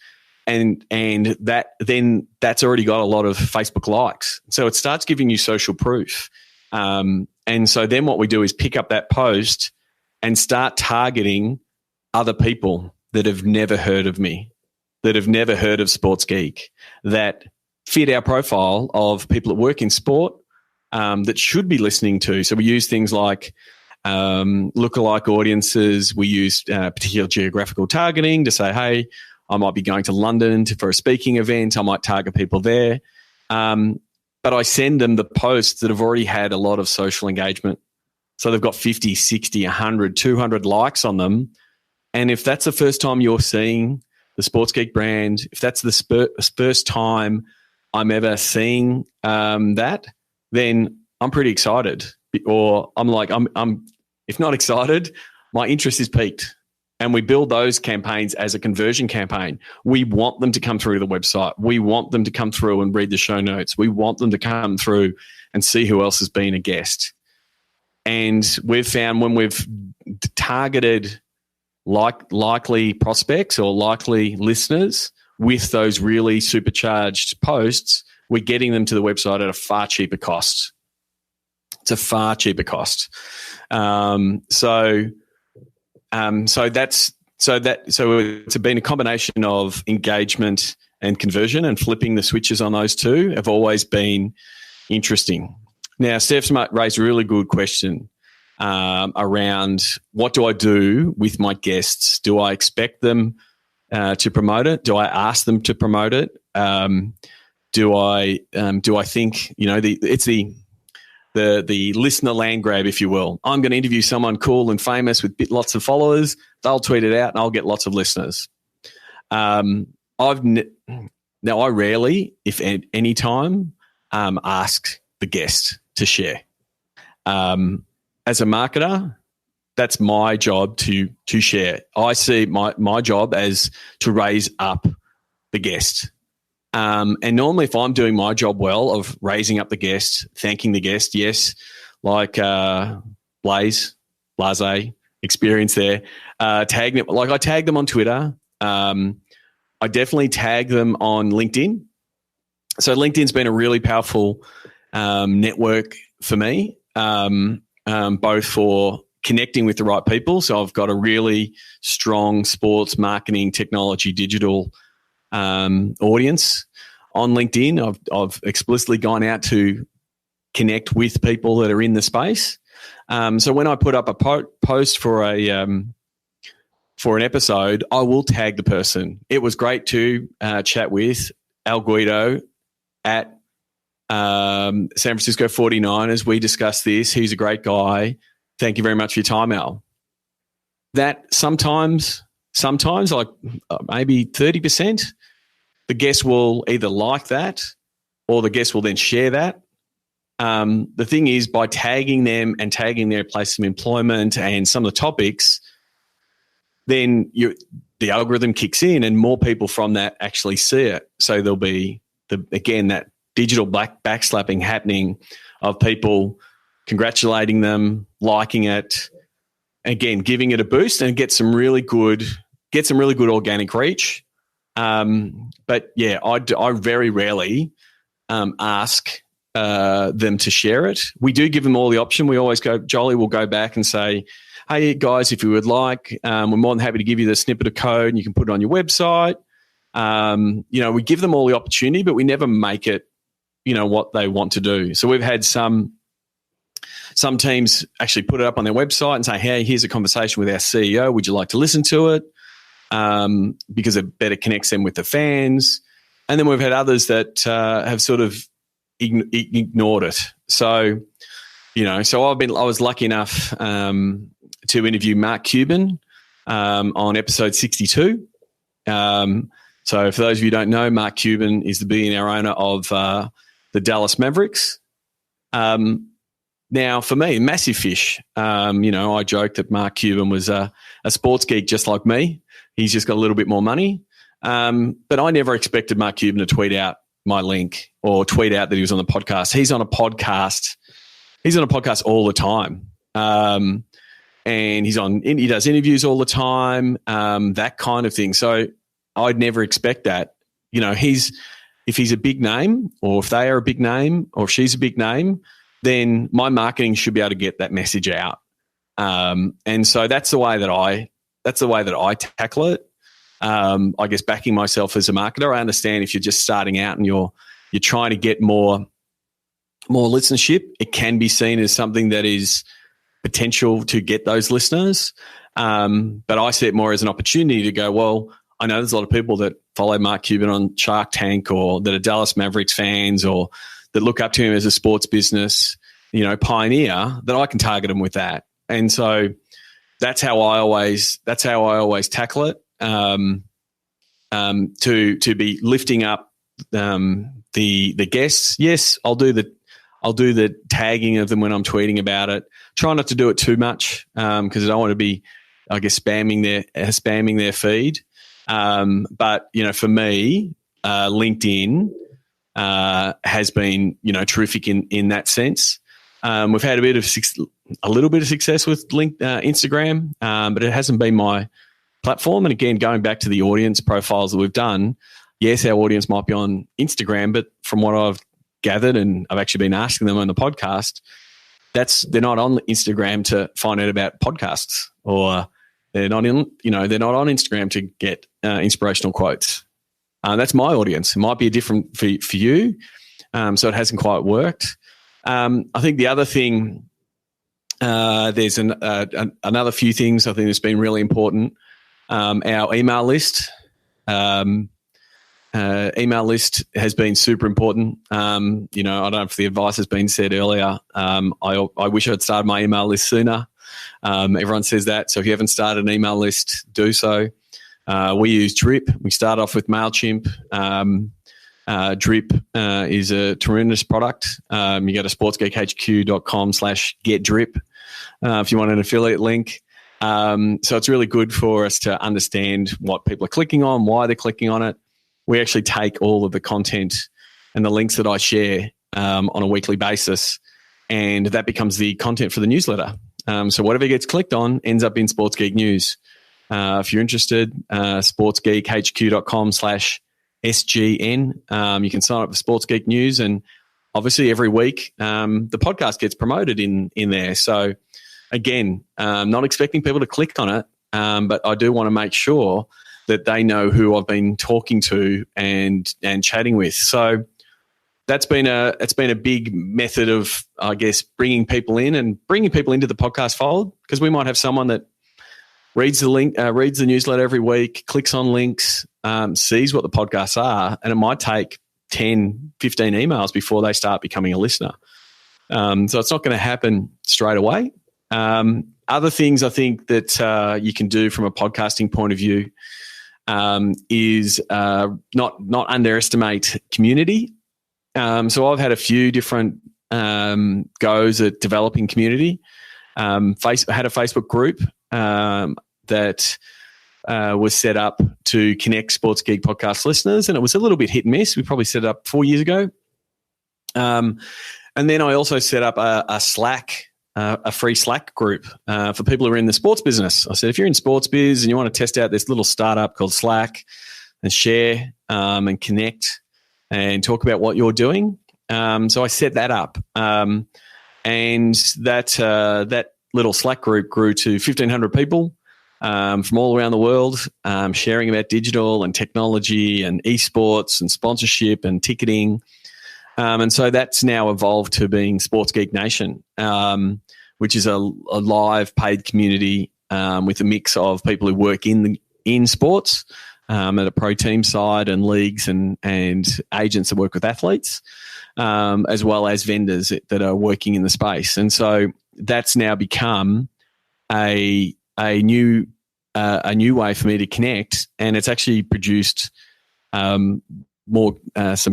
[SPEAKER 4] And that's already got a lot of Facebook likes. So it starts giving you social proof. And so then what we do is pick up that post and start targeting other people that have never heard of me, that have never heard of Sports Geek, that fit our profile of people that work in sport that should be listening to. So we use things like lookalike audiences. We use particular geographical targeting to say, hey, I might be going to London for a speaking event. I might target people there. But I send them the posts that have already had a lot of social engagement. So they've got 50, 60, 100, 200 likes on them. And if that's the first time you're seeing the Sports Geek brand, if that's the first time I'm ever seeing that, then I'm pretty excited, or I'm if not excited, my interest is piqued. And we build those campaigns as a conversion campaign. We want them to come through the website. We want them to come through and read the show notes. We want them to come through and see who else has been a guest. And we've found when we've targeted likely prospects or likely listeners with those really supercharged posts, we're getting them to the website at a far cheaper cost. It's a far cheaper cost. So it's been a combination of engagement and conversion, and flipping the switches on those two have always been interesting. Now, Steph's raised a really good question around what do I do with my guests? Do I expect them to promote it? Do I ask them to promote it? Do I think, it's the listener land grab, if you will. I'm going to interview someone cool and famous with lots of followers. They'll tweet it out and I'll get lots of listeners. Now I rarely, if at any time, ask the guest to share. As a marketer, that's my job to share. I see my job as to raise up the guest. And normally if I'm doing my job well of raising up the guest, thanking the guest, yes, like Blase experience there, tag them, like I tag them on Twitter. I definitely tag them on LinkedIn. So LinkedIn's been a really powerful network for me, both for connecting with the right people. So I've got a really strong sports marketing, technology, digital audience on LinkedIn. I've explicitly gone out to connect with people that are in the space. So when I put up a post for an episode, I will tag the person. It was great to chat with Al Guido at San Francisco 49ers. We discussed this. He's a great guy. Thank you very much for your time, Al. That sometimes like maybe 30%, the guest will either like that or the guest will then share that. The thing is, by tagging them and tagging their place of employment and some of the topics, then the algorithm kicks in and more people from that actually see it. So there'll be, that digital backslapping happening of people congratulating them, liking it, again, giving it a boost and get some really good organic reach. But yeah, I very rarely ask them to share it. We do give them all the option. We always go, Jolly will go back and say, hey guys, if you would like, we're more than happy to give you the snippet of code and you can put it on your website. We give them all the opportunity, but we never make it, what they want to do. So we've had some teams actually put it up on their website and say, hey, here's a conversation with our CEO. Would you like to listen to it? Because it better connects them with the fans. And then we've had others that have sort of ignored it. So, I was lucky enough to interview Mark Cuban on episode 62. So for those of you who don't know, Mark Cuban is the billionaire owner of the Dallas Mavericks. Now, for me, massive fish. I joked that Mark Cuban was a sports geek just like me. He's just got a little bit more money. But I never expected Mark Cuban to tweet out my link or tweet out that he was on the podcast. He's on a podcast all the time. And he does interviews all the time, that kind of thing. So I'd never expect that. If he's a big name, or if they are a big name, or if she's a big name, then my marketing should be able to get that message out. And so that's the way that I tackle it. I guess backing myself as a marketer, I understand if you're just starting out and you're trying to get more listenership, it can be seen as something that is potential to get those listeners. But I see it more as an opportunity to go, well, I know there's a lot of people that follow Mark Cuban on Shark Tank, or that are Dallas Mavericks fans, or that look up to him as a sports business, pioneer, that I can target them with that. And so that's how I always tackle it. To be lifting up the guests. Yes, I'll do I'll do the tagging of them when I'm tweeting about it. Try not to do it too much because I don't want to be, I guess, spamming their feed. But for me, LinkedIn has been terrific in that sense. We've had a little bit of success with Instagram, but it hasn't been my platform. And again, going back to the audience profiles that we've done, yes, our audience might be on Instagram, but from what I've gathered, and I've actually been asking them on the podcast, they're not on Instagram to find out about podcasts, or they're not on Instagram to get inspirational quotes. That's my audience. It might be different for you, so it hasn't quite worked. I think the other thing, there's another few things I think that's been really important. Our email list. Email list has been super important. I don't know if the advice has been said earlier. I wish I'd started my email list sooner. Everyone says that. So if you haven't started an email list, do so. We use Drip. We start off with MailChimp. Drip is a tremendous product. You go to sportsgeekhq.com/getdrip if you want an affiliate link. So it's really good for us to understand what people are clicking on, why they're clicking on it. We actually take all of the content and the links that I share on a weekly basis, and that becomes the content for the newsletter. So whatever gets clicked on ends up in Sports Geek News. If you're interested, sportsgeekhq.com/SGN. You can sign up for Sports Geek News, and obviously every week the podcast gets promoted in there. So again, not expecting people to click on it, but I do want to make sure that they know who I've been talking to and chatting with. So it's been a big method of, I guess, bringing people in and bringing people into the podcast fold, because we might have someone that reads the newsletter every week, clicks on links, sees what the podcasts are, and it might take 10, 15 emails before they start becoming a listener. So it's not going to happen straight away. Other things I think that you can do from a podcasting point of view is not underestimate community. So I've had a few different goes at developing community. Had a Facebook group that was set up to connect Sports Geek podcast listeners, and it was a little bit hit and miss. We probably set it up 4 years ago. And then I also set up a Slack, a free Slack group for people who are in the sports business. I said, if you're in sports biz and you want to test out this little startup called Slack and share and connect and talk about what you're doing. So I set that up. And that little Slack group grew to 1,500 people from all around the world, sharing about digital and technology and esports and sponsorship and ticketing. And so that's now evolved to being Sports Geek Nation, which is a live paid community with a mix of people who work in sports at a pro team side and leagues and agents that work with athletes, as well as vendors that are working in the space. And so that's now become a new way for me to connect, and it's actually produced some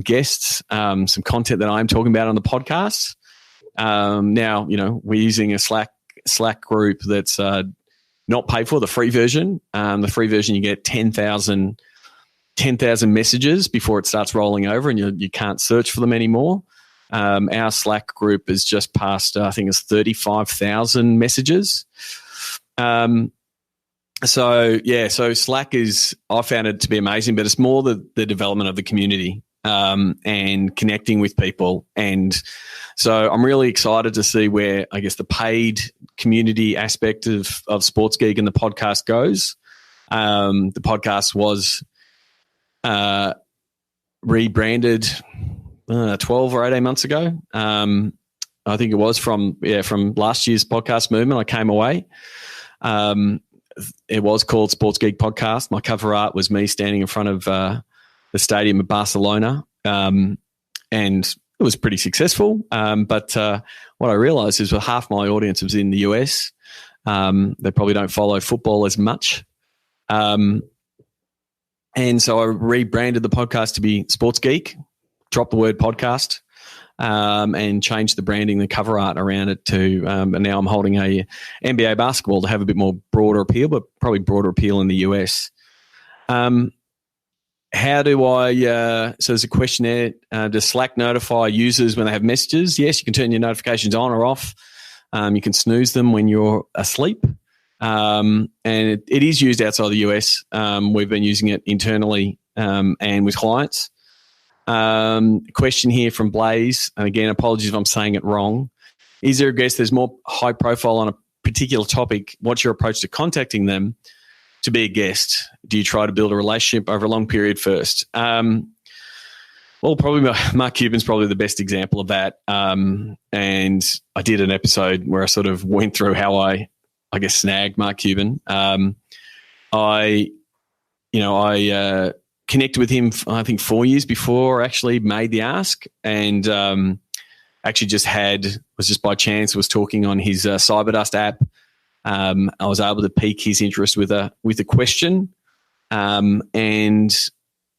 [SPEAKER 4] guests, some content that I'm talking about on the podcast. Now, we're using a Slack group that's not paid for, the free version. The free version, you get 10,000 messages before it starts rolling over, and you can't search for them anymore. Our Slack group is just past, I think it's 35,000 messages. So Slack I found it to be amazing, but it's more the development of the community and connecting with people. And so I'm really excited to see where, I guess, the paid community aspect of Sports Geek and the podcast goes. The podcast was rebranded 12 or 18 months ago. I think it was from last year's podcast movement. I came away. It was called Sports Geek Podcast. My cover art was me standing in front of the stadium of Barcelona, and it was pretty successful. But what I realised is half my audience was in the US. They probably don't follow football as much. And so I rebranded the podcast to be Sports Geek, dropped the word podcast, and changed the branding, the cover art around it to, and now I'm holding a NBA basketball to have a bit more broader appeal, but probably broader appeal in the US. How do I, so there's a question there, does Slack notify users when they have messages? Yes, you can turn your notifications on or off. You can snooze them when you're asleep. And it is used outside the US. We've been using it internally and with clients. Question here from Blaze, and again, apologies if I'm saying it wrong. Is there a guest that's more high profile on a particular topic? What's your approach to contacting them to be a guest? Do you try to build a relationship over a long period first? Well, probably Mark Cuban's probably the best example of that. And I did an episode where I sort of went through how I guess, snagged Mark Cuban. I connected with him, I think 4 years before I actually made the ask, and actually was just by chance, was talking on his Cyberdust app. I was able to pique his interest with a question, and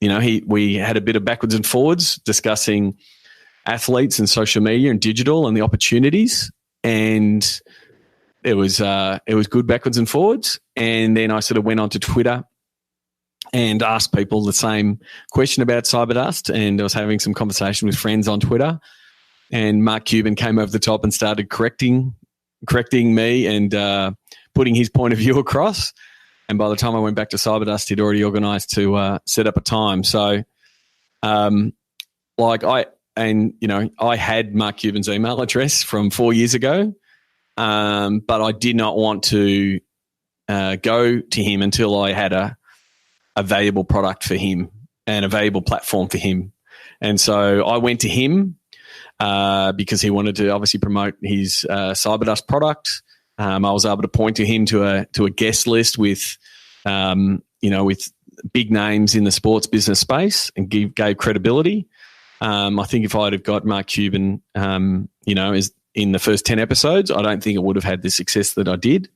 [SPEAKER 4] we had a bit of backwards and forwards discussing athletes and social media and digital and the opportunities, and it was good backwards and forwards. And then I sort of went onto Twitter and asked people the same question about Cyberdust, and I was having some conversation with friends on Twitter, and Mark Cuban came over the top and started correcting me and putting his point of view across. And by the time I went back to Cyberdust, he'd already organised to set up a time. So, I had Mark Cuban's email address from 4 years ago, but I did not want to go to him until I had a valuable product for him and a valuable platform for him. And so I went to him because he wanted to obviously promote his Cyberdust product. I was able to point to him to a guest list with big names in the sports business space and gave credibility. I think if I'd have got Mark Cuban, is in the first 10 episodes, I don't think it would have had the success that I did.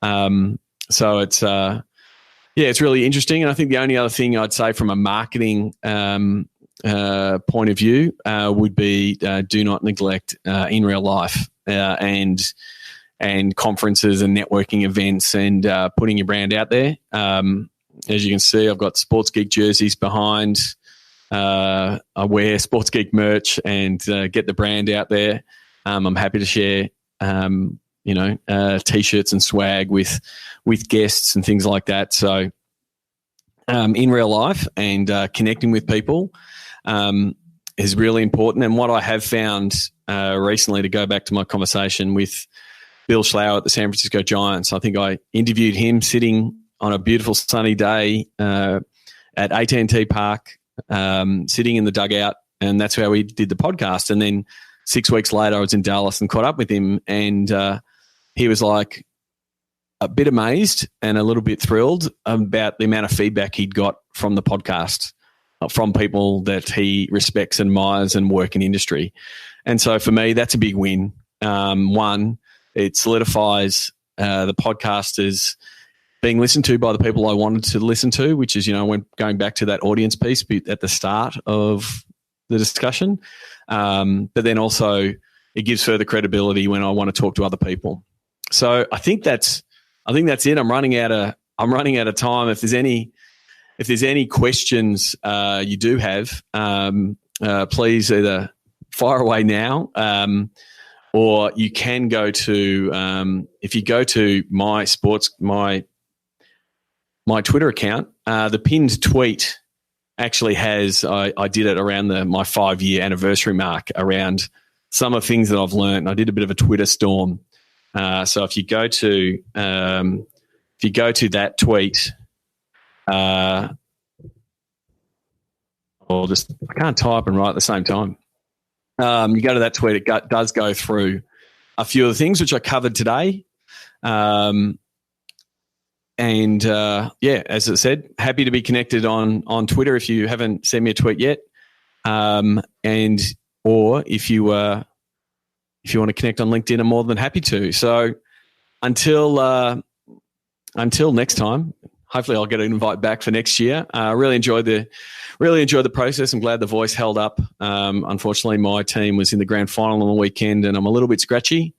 [SPEAKER 4] So it's really interesting. And I think the only other thing I'd say from a marketing point of view would be do not neglect in real life and conferences and networking events and putting your brand out there. As you can see, I've got Sports Geek jerseys behind. I wear Sports Geek merch and get the brand out there. I'm happy to share, T-shirts and swag with guests and things like that. So in real life and connecting with people is really important. And what I have found recently, to go back to my conversation with Bill Schlauer at the San Francisco Giants, I think I interviewed him sitting on a beautiful sunny day at AT&T Park, sitting in the dugout, and that's how we did the podcast. And then 6 weeks later, I was in Dallas and caught up with him, and he was like a bit amazed and a little bit thrilled about the amount of feedback he'd got from the podcast, from people that he respects, admires, and work in industry. And so for me, that's a big win. One, it solidifies the podcast as being listened to by the people I wanted to listen to, which is, when going back to that audience piece at the start of the discussion. But then also it gives further credibility when I want to talk to other people. So I think that's it. I'm running out of time. If there's any questions you do have, please either fire away now, or you can go to if you go to my Twitter account, the pinned tweet actually has, I did it around my 5-year anniversary mark around some of the things that I've learned. I did a bit of a Twitter storm. So if you go to that tweet, I can't type and write at the same time. You go to that tweet, it does go through a few of the things which I covered today. As I said, happy to be connected on Twitter if you haven't sent me a tweet yet, or if you want to connect on LinkedIn, I'm more than happy to. So until next time, hopefully I'll get an invite back for next year. Really enjoyed the process. I'm glad the voice held up. Unfortunately, my team was in the grand final on the weekend, and I'm a little bit scratchy.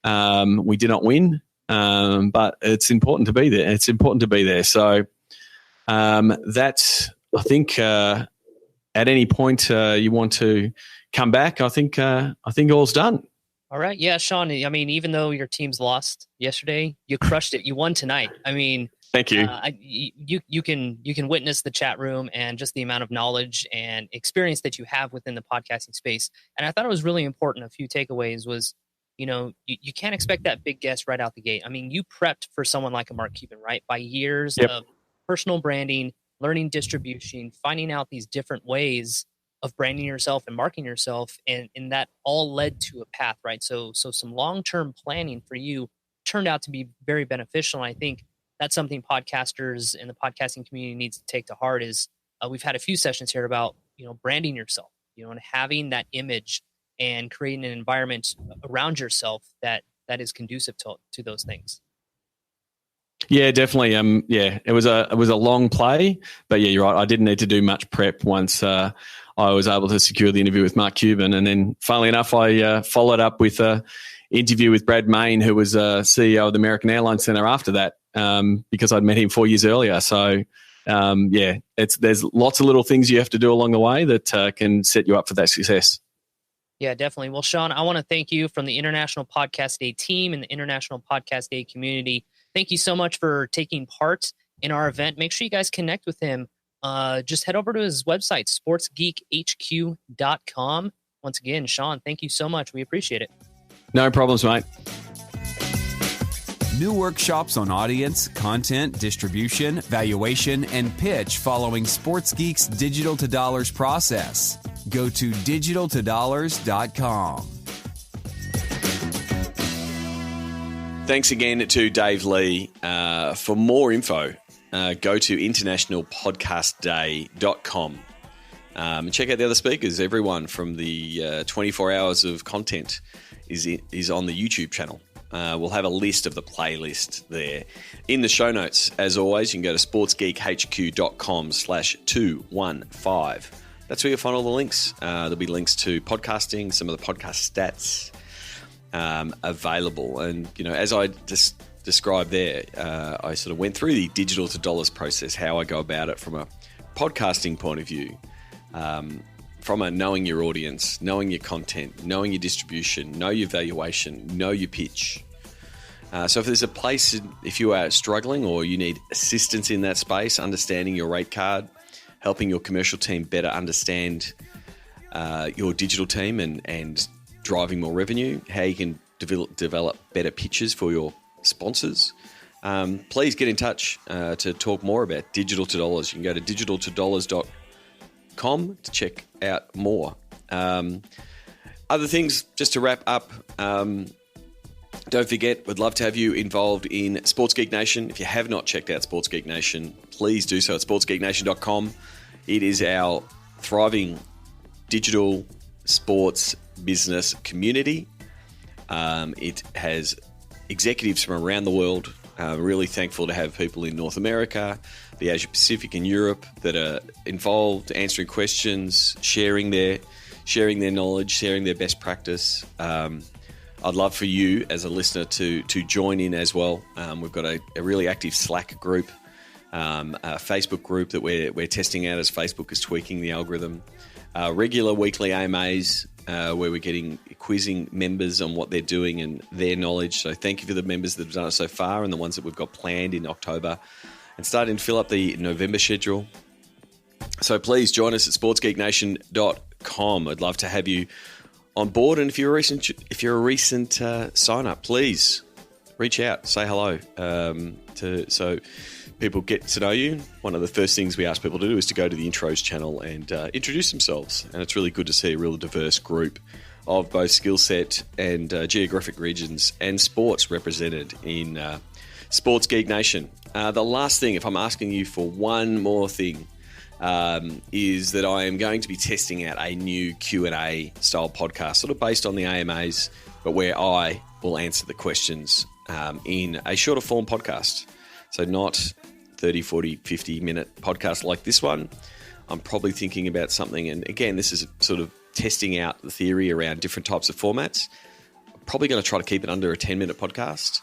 [SPEAKER 4] We did not win, but it's important to be there. So that's, I think, at any point you want to come back, I think all's done.
[SPEAKER 3] All right. Yeah, Sean, I mean, even though your team's lost yesterday, you crushed it. You won tonight. I mean,
[SPEAKER 4] thank you.
[SPEAKER 3] You can witness the chat room and just the amount of knowledge and experience that you have within the podcasting space. And I thought it was really important. A few takeaways was, you can't expect that big guest right out the gate. I mean, you prepped for someone like a Mark Cuban, right? By years of personal branding, learning distribution, finding out these different ways of branding yourself and marketing yourself, and that all led to a path, right? So some long-term planning for you turned out to be very beneficial. And I think that's something podcasters and the podcasting community needs to take to heart is we've had a few sessions here about, branding yourself, and having that image and creating an environment around yourself that is conducive to those things.
[SPEAKER 4] Yeah, definitely. It was a long play, but yeah, you're right. I didn't need to do much prep once I was able to secure the interview with Mark Cuban, and then, funnily enough, I followed up with an interview with Brad Main, who was CEO of the American Airlines Center after that, because I'd met him 4 years earlier. So, there's lots of little things you have to do along the way that can set you up for that success.
[SPEAKER 3] Yeah, definitely. Well, Sean, I want to thank you from the International Podcast Day team and the International Podcast Day community. Thank you so much for taking part in our event. Make sure you guys connect with him. Just head over to his website, sportsgeekhq.com. Once again, Sean, thank you so much. We appreciate it.
[SPEAKER 4] No problems, mate.
[SPEAKER 2] New workshops on audience, content, distribution, valuation, and pitch following Sports Geek's Digital to Dollars process. Go to digitaltodollars.com.
[SPEAKER 1] Thanks again to Dave Lee. For more info, go to internationalpodcastday.com. Check out the other speakers. Everyone from the 24 hours of content is on the YouTube channel. We'll have a list of the playlist there. In the show notes, as always, you can go to sportsgeekhq.com/215. That's where you'll find all the links. There'll be links to podcasting, some of the podcast stats available. And, as I just described there, I sort of went through the digital to dollars process, how I go about it from a podcasting point of view, from a knowing your audience, knowing your content, knowing your distribution, know your valuation, know your pitch. So if there's a place, if you are struggling or you need assistance in that space, understanding your rate card, helping your commercial team better understand your digital team and driving more revenue, how you can develop better pitches for your sponsors, please get in touch to talk more about digital to dollars. You can go to digitaltodollars.com to check out more. Other things, just to wrap up, don't forget, we'd love to have you involved in Sports Geek Nation. If you have not checked out Sports Geek Nation, please do so at sportsgeeknation.com. It is our thriving digital sports business community. It has executives from around the world. Really thankful to have people in North America, the Asia Pacific, and Europe that are involved, answering questions, sharing their knowledge, sharing their best practice. I'd love for you as a listener to join in as well. We've got a really active Slack group, a Facebook group that we're testing out as Facebook is tweaking the algorithm. Regular weekly AMAs where we're quizzing members on what they're doing and their knowledge. So thank you for the members that have done it so far and the ones that we've got planned in October, and starting to fill up the November schedule. So please join us at sportsgeeknation.com. I'd love to have you on board, and if you're a recent sign up, please reach out, say hello, so people get to know you. One of the first things we ask people to do is to go to the intros channel and introduce themselves, and it's really good to see a real diverse group of both skill set and geographic regions and sports represented in Sports Geek Nation. The last thing, if I'm asking you for one more thing, is that I am going to be testing out a new Q&A style podcast, sort of based on the AMAs, but where I will answer the questions in a shorter form podcast. So not 30, 40, 50-minute podcast like this one. I'm probably thinking about something, and again, this is sort of testing out the theory around different types of formats. I'm probably going to try to keep it under a 10-minute podcast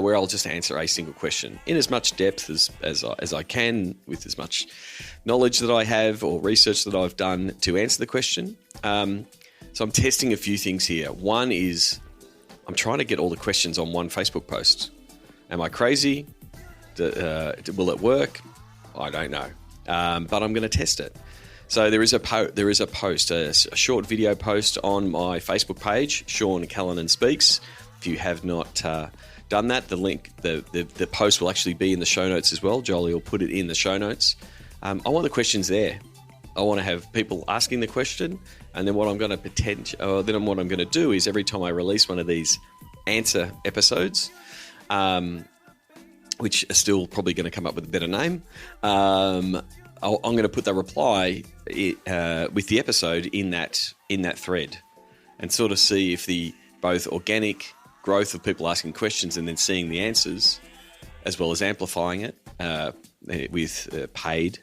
[SPEAKER 1] where I'll just answer a single question in as much depth as I can, with as much knowledge that I have or research that I've done to answer the question. So I'm testing a few things here. One is I'm trying to get all the questions on one Facebook post. Am I crazy? Will it work? I don't know. But I'm going to test it. So there is a post, a short video post on my Facebook page, Sean Callanan Speaks. If you have not done that, the link, the post will actually be in the show notes as well. Jolie will put it in the show notes. I want the questions there. I want to have people asking the question, and then what I'm going to do is every time I release one of these answer episodes, which are still probably going to come up with a better name, I'm going to put the reply with the episode in that thread, and sort of see if the both organic growth of people asking questions and then seeing the answers, as well as amplifying it with paid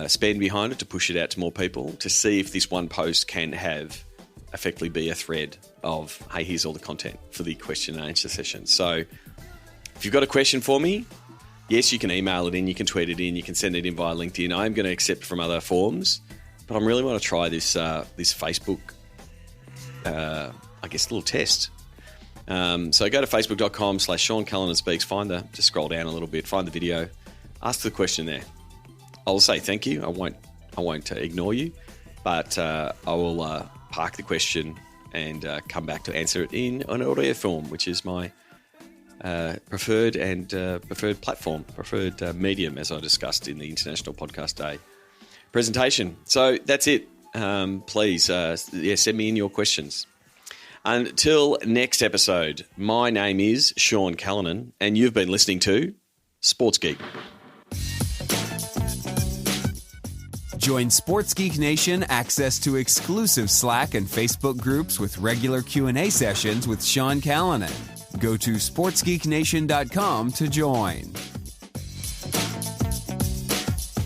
[SPEAKER 1] spend behind it to push it out to more people, to see if this one post can have effectively be a thread of, hey, here's all the content for the question and answer session. So if you've got a question for me, yes, you can email it in, you can tweet it in, you can send it in via LinkedIn. I'm going to accept from other forms, but I really want to try this Facebook, little test. So go to facebook.com/Sean Callanan Speaks, just scroll down a little bit, find the video, ask the question there. I'll say thank you. I won't ignore you, but I will park the question and come back to answer it in an audio form, which is my preferred platform, preferred medium, as I discussed in the International Podcast Day presentation. So that's it. Please, send me in your questions. Until next episode, my name is Sean Callanan, and you've been listening to Sports Geek.
[SPEAKER 2] Join Sports Geek Nation access to exclusive Slack and Facebook groups with regular Q&A sessions with Sean Callanan. Go to sportsgeeknation.com to join.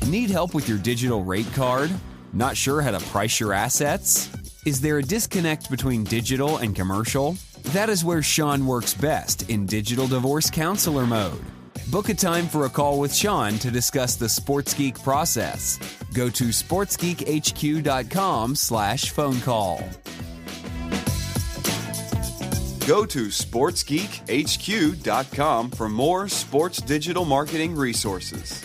[SPEAKER 2] Need help with your digital rate card? Not sure how to price your assets? Is there a disconnect between digital and commercial? That is where Sean works best, in digital divorce counselor mode. Book a time for a call with Sean to discuss the Sports Geek process. Go to sportsgeekhq.com/phone call.
[SPEAKER 5] Go to sportsgeekhq.com for more sports digital marketing resources.